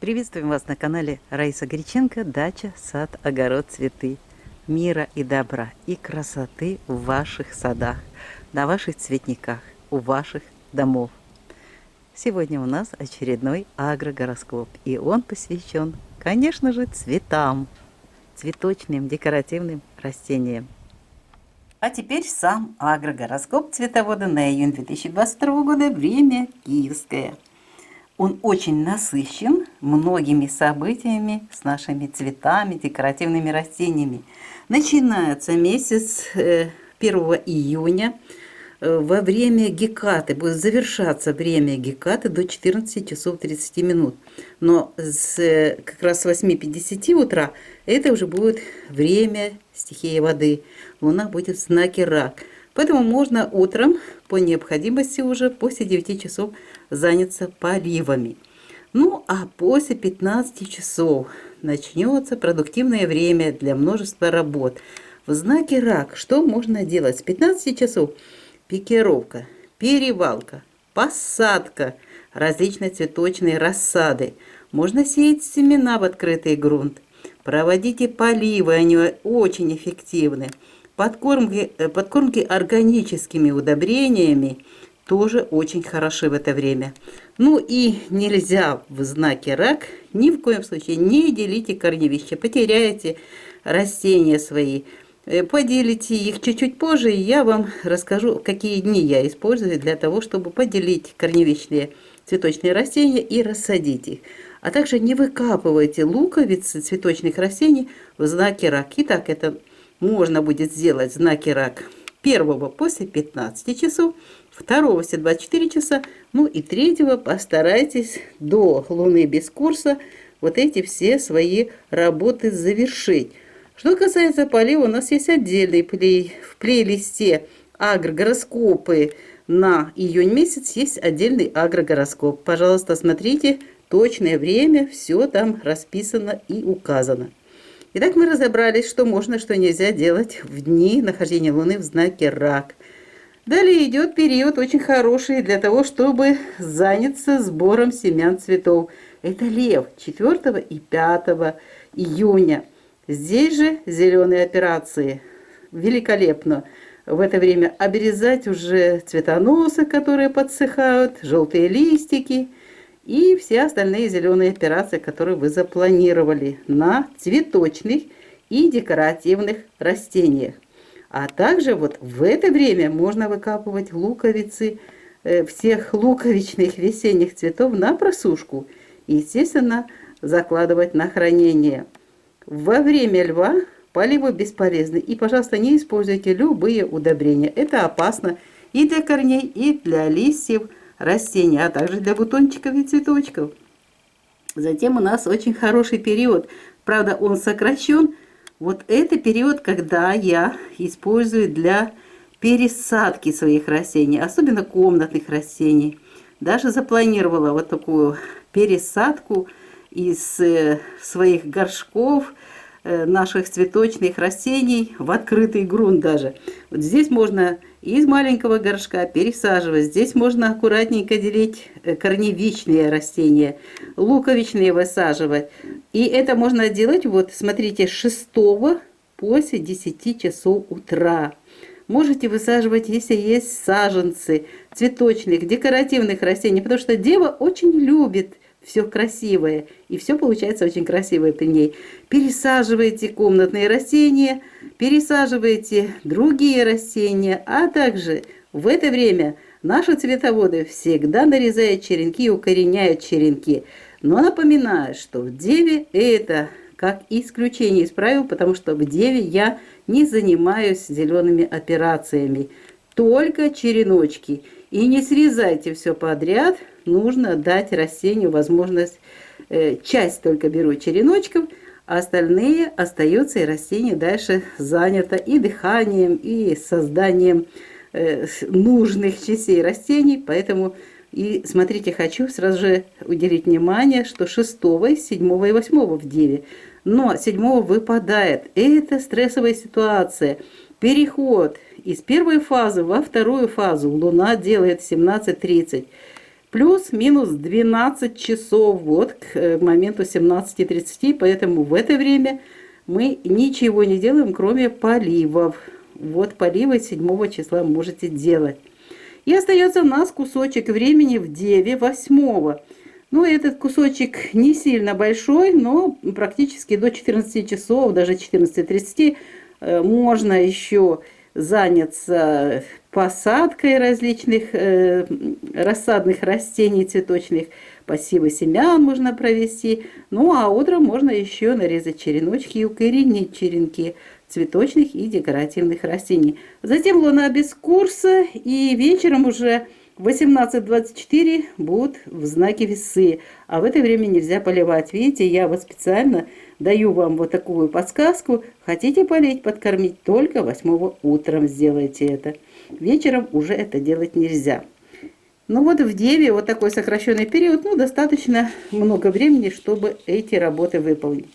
Приветствуем вас на канале Раиса Греченко. Дача, сад, огород, цветы. Мира и добра и красоты в ваших садах, на ваших цветниках, у ваших домов. Сегодня у нас очередной агрогороскоп, и он посвящен, конечно же, цветам, цветочным, декоративным растениям. А теперь сам агрогороскоп цветовода на июнь 2022 года, время киевское. Он очень насыщен многими событиями с нашими цветами, декоративными растениями. Начинается месяц 1 июня во время Гекаты. Будет завершаться время Гекаты до 14 часов 30 минут. Но как раз с 8:50 утра это уже будет время стихии воды. Луна будет в знаке Рак. Поэтому можно утром по необходимости уже после 9 часов заняться поливами. Ну а после 15 часов начнется продуктивное время для множества работ. В знаке Рак что можно делать? С 15 часов пикировка, перевалка, посадка различной цветочной рассады. Можно сеять семена в открытый грунт. Проводите поливы, они очень эффективны. Подкормки органическими удобрениями тоже очень хороши в это время. Ну и нельзя в знаке Рак ни в коем случае не делите корневища. Потеряете растения свои. Поделите их чуть-чуть позже, и я вам расскажу, какие дни я использую для того, чтобы поделить корневищные цветочные растения и рассадить их. А также не выкапывайте луковицы цветочных растений в знаке Рак. Итак, это можно будет сделать в знаке Рак 1 после 15 часов, 2 все 24 часа, ну и 3 постарайтесь до Луны без курса вот эти все свои работы завершить. Что касается полива, у нас есть отдельный в плейлисте агрогороскопы на июнь месяц, есть отдельный агрогороскоп. Пожалуйста, смотрите точное время, все там расписано и указано. Итак, мы разобрались, что можно, что нельзя делать в дни нахождения Луны в знаке Рак. Далее идет период очень хороший для того, чтобы заняться сбором семян цветов. Это Лев, 4 и 5 июня. Здесь же зеленые операции. Великолепно в это время обрезать уже цветоносы, которые подсыхают, желтые листики и все остальные зеленые операции, которые вы запланировали на цветочных и декоративных растениях. А также вот в это время можно выкапывать луковицы всех луковичных весенних цветов на просушку и, естественно, закладывать на хранение. Во время Льва поливы бесполезны. И, пожалуйста, не используйте любые удобрения. Это опасно и для корней, и для листьев растений, а также для бутончиков и цветочков. Затем у нас очень хороший период. Правда, он сокращен. Вот это период, когда я использую для пересадки своих растений, особенно комнатных растений. Даже запланировала вот такую пересадку из своих горшков, наших цветочных растений в открытый грунт даже. Вот здесь можно из маленького горшка пересаживать. Здесь можно аккуратненько делить корневищные растения, луковичные высаживать. И это можно делать, вот смотрите, с 6 после 10 часов утра. Можете высаживать, если есть саженцы цветочных, декоративных растений, потому что дева очень любит все красивое, и все получается очень красивое при ней. Пересаживайте комнатные растения, пересаживайте другие растения, а также в это время наши цветоводы всегда нарезают черенки и укореняют черенки. Но напоминаю, что в деве это как исключение из правил, потому что в деве я не занимаюсь зелеными операциями, только череночки. И не срезайте все подряд, нужно дать растению возможность, часть только беру череночков, а остальные остаются, и растение дальше занято и дыханием, и созданием нужных частей растений. Поэтому, и смотрите, хочу сразу же уделить внимание, что 6, 7 и 8 в деве. Но 7 выпадает. Это стрессовая ситуация. Переход из первой фазы во вторую фазу. Луна делает в 17:30. плюс-минус 12 часов, вот к моменту 17:30, поэтому в это время мы ничего не делаем, кроме поливов. Вот поливы 7 числа можете делать. И остается у нас кусочек времени в деве 8. Ну, этот кусочек не сильно большой, но практически до 14 часов, даже 14:30 можно еще заняться посадкой различных рассадных растений цветочных, посевы семян можно провести. Ну, а утром можно еще нарезать череночки и укоренить черенки цветочных и декоративных растений. Затем луна без курса, и вечером уже в 18:24 будут в знаке весы, а в это время нельзя поливать. Видите, я вот специально даю вам вот такую подсказку. Хотите полить, подкормить, только 8 утром сделайте это. Вечером уже это делать нельзя. Ну вот в деве вот такой сокращенный период, ну достаточно много времени, чтобы эти работы выполнить.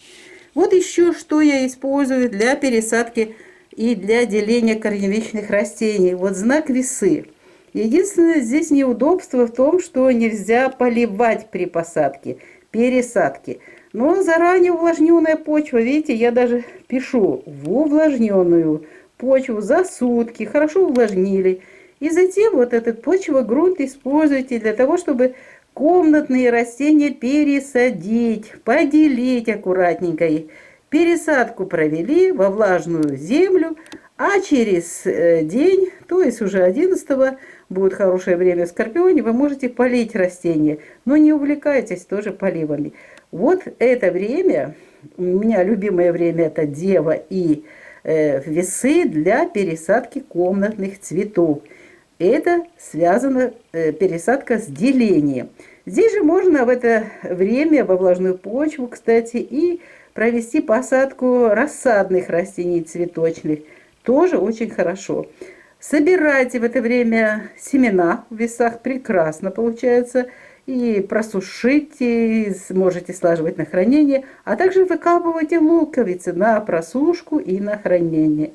Вот еще что я использую для пересадки и для деления корневищных растений. Вот знак весы. Единственное здесь неудобство в том, что нельзя поливать при посадке, пересадке. Но заранее увлажненная почва, видите, я даже пишу в увлажненную почву за сутки, хорошо увлажнили. И затем вот этот почвогрунт используйте для того, чтобы комнатные растения пересадить, поделить аккуратненько их. Пересадку провели во влажную землю, а через день, то есть уже 11-го, будет хорошее время в Скорпионе, вы можете полить растения, но не увлекайтесь тоже поливами. Вот это время, у меня любимое время это Дева и Весы для пересадки комнатных цветов. Это связано пересадка с делением. Здесь же можно в это время во влажную почву, кстати, и провести посадку рассадных растений цветочных. Тоже очень хорошо. Собирайте в это время семена в весах, прекрасно получается. И просушите, можете слаживать на хранение, а также выкапывайте луковицы на просушку и на хранение.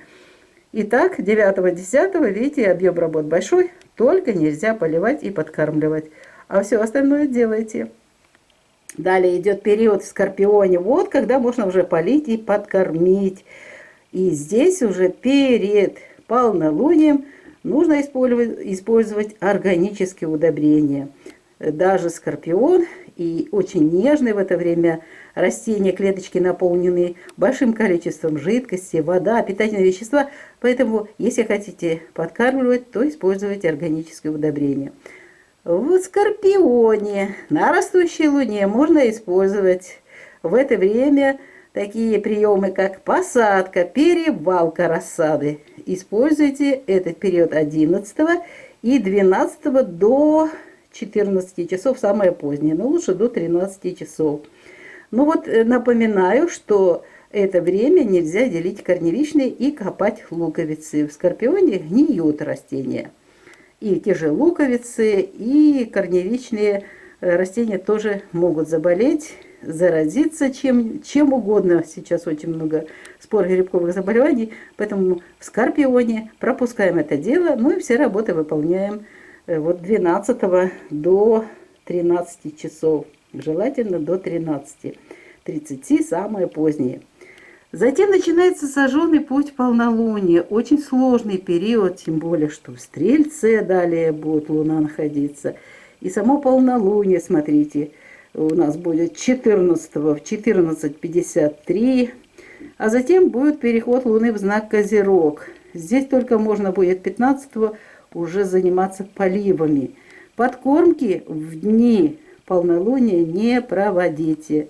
Итак, 9-10, видите, объем работ большой, только нельзя поливать и подкармливать. А все остальное делайте. Далее идет период в Скорпионе, вот когда можно уже полить и подкормить. И здесь уже перед полнолунием нужно использовать органические удобрения. Даже Скорпион и очень нежные в это время растения, клеточки наполнены большим количеством жидкости, вода, питательные вещества. Поэтому, если хотите подкармливать, то используйте органические удобрения. В Скорпионе на растущей луне можно использовать в это время такие приемы, как посадка, перевалка рассады. Используйте этот период 11 и 12 до 14 часов, самое позднее, но лучше до 13 часов. Ну вот напоминаю, что это время нельзя делить корневищные и копать луковицы. В Скорпионе гниют растения. И те же луковицы, и корневищные растения тоже могут заболеть, заразиться чем угодно. Сейчас очень много спор-грибковых заболеваний, поэтому в Скорпионе пропускаем это дело, ну и все работы выполняем вот 12 до 13 часов, желательно до 13:30, самое позднее. Затем начинается сожженный путь полнолуния, очень сложный период, тем более, что в Стрельце далее будет Луна находиться. И само полнолуние, смотрите, у нас будет 14 в 14:53, а затем будет переход Луны в знак Козерог. Здесь только можно будет 15 уже заниматься поливами. Подкормки в дни полнолуния не проводите.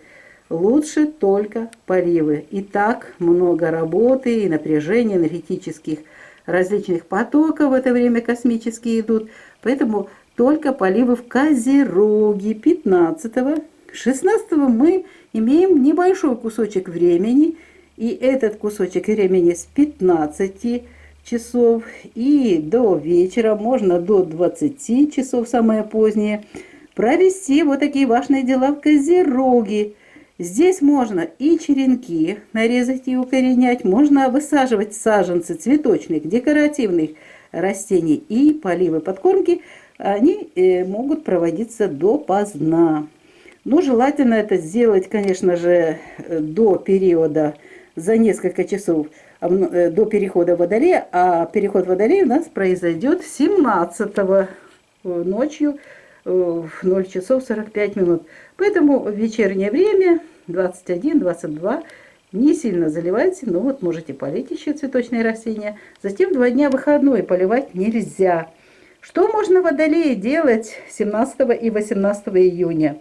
Лучше только поливы. И так много работы и напряжения энергетических различных потоков в это время космические идут. Поэтому только поливы в Козероге 15-го. 16-го мы имеем небольшой кусочек времени. И этот кусочек времени с 15 часов и до вечера, можно до 20 часов, самое позднее, провести вот такие важные дела в Козероге. Здесь можно и черенки нарезать и укоренять, можно высаживать саженцы цветочных, декоративных растений и поливы подкормки они могут проводиться допоздна. Но желательно это сделать, конечно же, до периода, за несколько часов до перехода Водолея, а переход Водолея у нас произойдет 17-го ночью в 0 часов 45 минут. Поэтому в вечернее время 21-22 не сильно заливайте, но вот можете полить еще цветочные растения. Затем 2 дня выходной поливать нельзя. Что можно в Водолее делать 17 и 18 июня?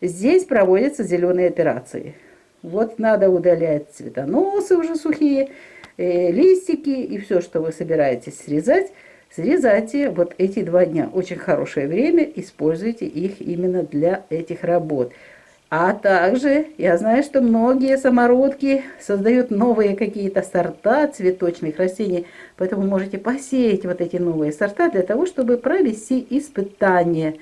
Здесь проводятся зеленые операции. Вот надо удалять цветоносы уже сухие, листики и все, что вы собираетесь срезать. Срезайте вот эти 2 дня. Очень хорошее время, используйте их именно для этих работ. А также я знаю, что многие самородки создают новые какие-то сорта цветочных растений, поэтому можете посеять вот эти новые сорта для того, чтобы провести испытания.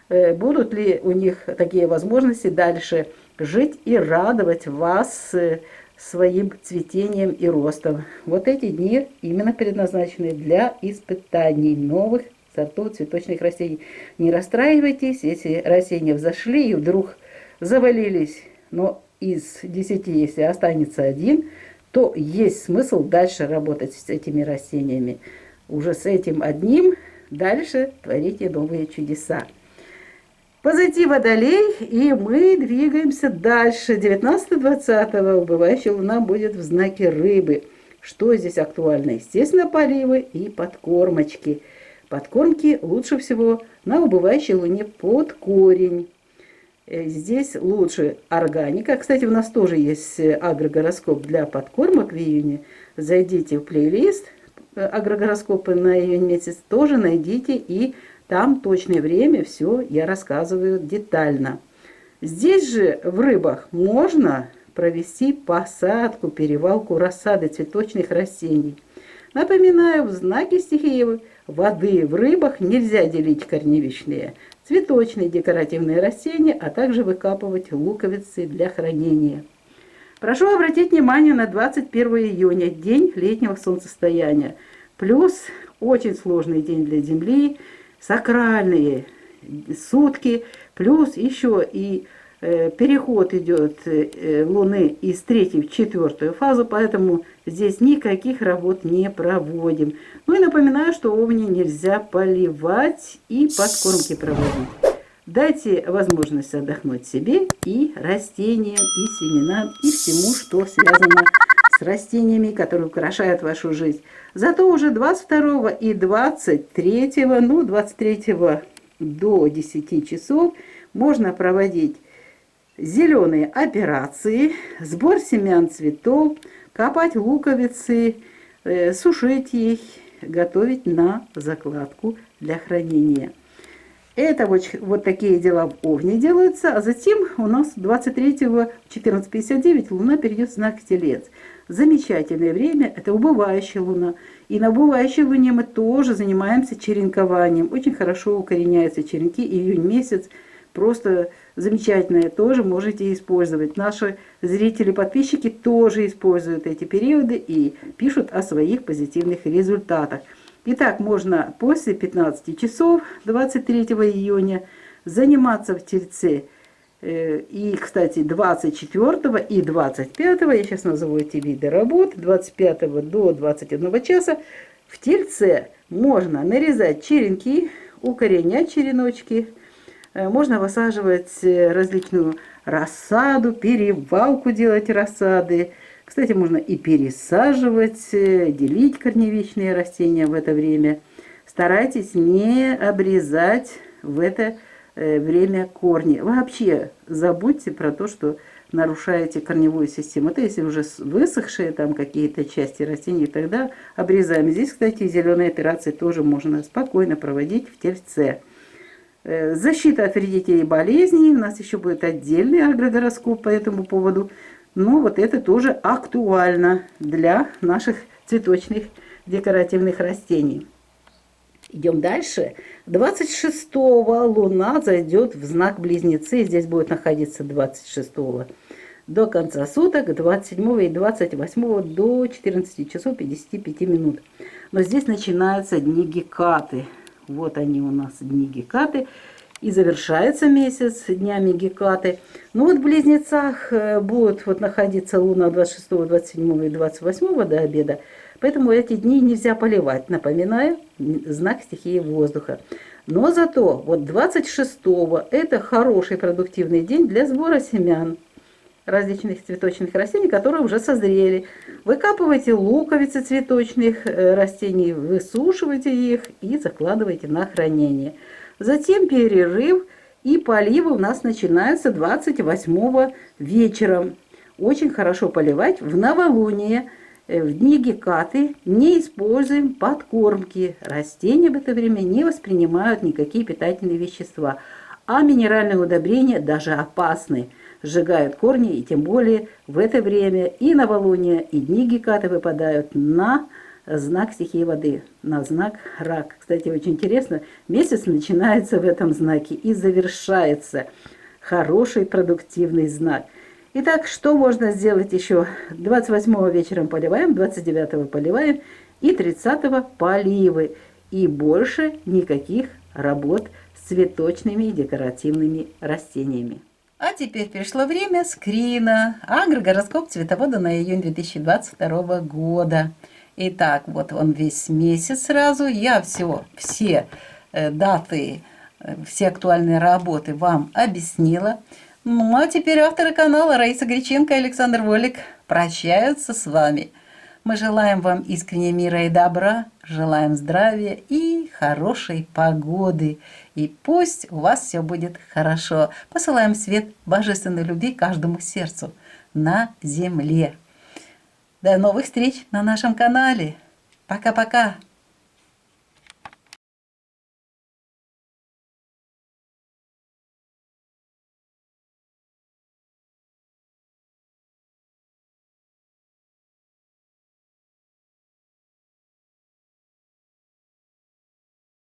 Будут ли у них такие возможности дальше жить и радовать вас своим цветением и ростом. Вот эти дни именно предназначены для испытаний новых сортов цветочных растений. Не расстраивайтесь, если растения взошли и вдруг завалились, но из 10, если останется 1, то есть смысл дальше работать с этими растениями. Уже с этим одним дальше творите новые чудеса. Позади Водолей, и мы двигаемся дальше. 19-20 убывающая луна будет в знаке Рыбы. Что здесь актуально? Естественно, поливы и подкормочки. Подкормки лучше всего на убывающей луне под корень. Здесь лучше органика. Кстати, у нас тоже есть агрогороскоп для подкормок в июне. Зайдите в плейлист агрогороскопы на июнь месяц, тоже найдите, и там точное время, все я рассказываю детально. Здесь же в Рыбах можно провести посадку, перевалку рассады цветочных растений. Напоминаю, в знаке стихии воды в Рыбах нельзя делить корневищные, цветочные, декоративные растения, а также выкапывать луковицы для хранения. Прошу обратить внимание на 21 июня, день летнего солнцестояния. Плюс очень сложный день для Земли, сакральные сутки, плюс еще и переход идет Луны из 3 в 4 фазу, поэтому здесь никаких работ не проводим. Ну и напоминаю, что овни нельзя поливать и подкормки проводить. Дайте возможность отдохнуть себе и растениям, и семенам, и всему, что связано с растениями, которые украшают вашу жизнь. Зато уже 22 и 23, 23 до 10 часов можно проводить зеленые операции, сбор семян цветов, копать луковицы, сушить их, готовить на закладку для хранения. Это вот такие дела в Овне делаются, а затем у нас 23-го в 14:59 Луна перейдет в знак Телец. Замечательное время, это убывающая Луна. И на убывающей Луне мы тоже занимаемся черенкованием. Очень хорошо укореняются черенки, июнь месяц. Просто замечательное, тоже можете использовать. Наши зрители, подписчики тоже используют эти периоды и пишут о своих позитивных результатах. Итак, можно после 15 часов 23 июня заниматься в Тельце. И, кстати, 24 и 25, я сейчас назову эти виды работ, 25 до 21 часа в Тельце можно нарезать черенки, укоренять череночки, можно высаживать различную рассаду, перевалку делать рассады. Кстати, можно и пересаживать, делить корневищные растения в это время. Старайтесь не обрезать в это время корни. Вообще забудьте про то, что нарушаете корневую систему. Это если уже высохшие там какие-то части растений, тогда обрезаем. Здесь, кстати, зеленые операции тоже можно спокойно проводить в Тельце. Защита от вредителей и болезней. У нас еще будет отдельный агрогороскоп по этому поводу. Но вот это тоже актуально для наших цветочных декоративных растений. Идем дальше. 26-го Луна зайдет в знак Близнецы. Здесь будет находиться 26-го до конца суток, 27-го и 28-го до 14 часов 55 минут. Но здесь начинаются дни Гекаты. Вот они у нас дни Гекаты. И завершается месяц днями Гекаты. Ну вот в Близнецах будет вот находиться Луна 26, 27 и 28 до обеда. Поэтому эти дни нельзя поливать. Напоминаю, знак стихии воздуха. Но зато вот 26-го это хороший продуктивный день для сбора семян различных цветочных растений, которые уже созрели. Выкапывайте луковицы цветочных растений, высушивайте их и закладывайте на хранение. Затем перерыв и поливы у нас начинаются 28 вечером. Очень хорошо поливать в новолуние, в дни Гекаты. Не используем подкормки. Растения в это время не воспринимают никакие питательные вещества. А минеральные удобрения даже опасны. Сжигают корни, и тем более в это время и новолуние, и дни Гекаты выпадают на знак стихии воды, на знак Рак. Кстати, очень интересно, месяц начинается в этом знаке и завершается. Хороший продуктивный знак. Итак, что можно сделать еще? 28-го вечером поливаем, 29-го поливаем и 30-го поливы. И больше никаких работ с цветочными и декоративными растениями. А теперь пришло время скрина. Агрогороскоп цветовода на июнь 2022 года. Итак, вот он весь месяц сразу. Я все даты, все актуальные работы вам объяснила. Ну, а теперь авторы канала Раиса Греченко и Александр Волик прощаются с вами. Мы желаем вам искренне мира и добра, желаем здравия и хорошей погоды. И пусть у вас все будет хорошо. Посылаем свет божественной любви каждому сердцу на земле. До новых встреч на нашем канале. Пока-пока.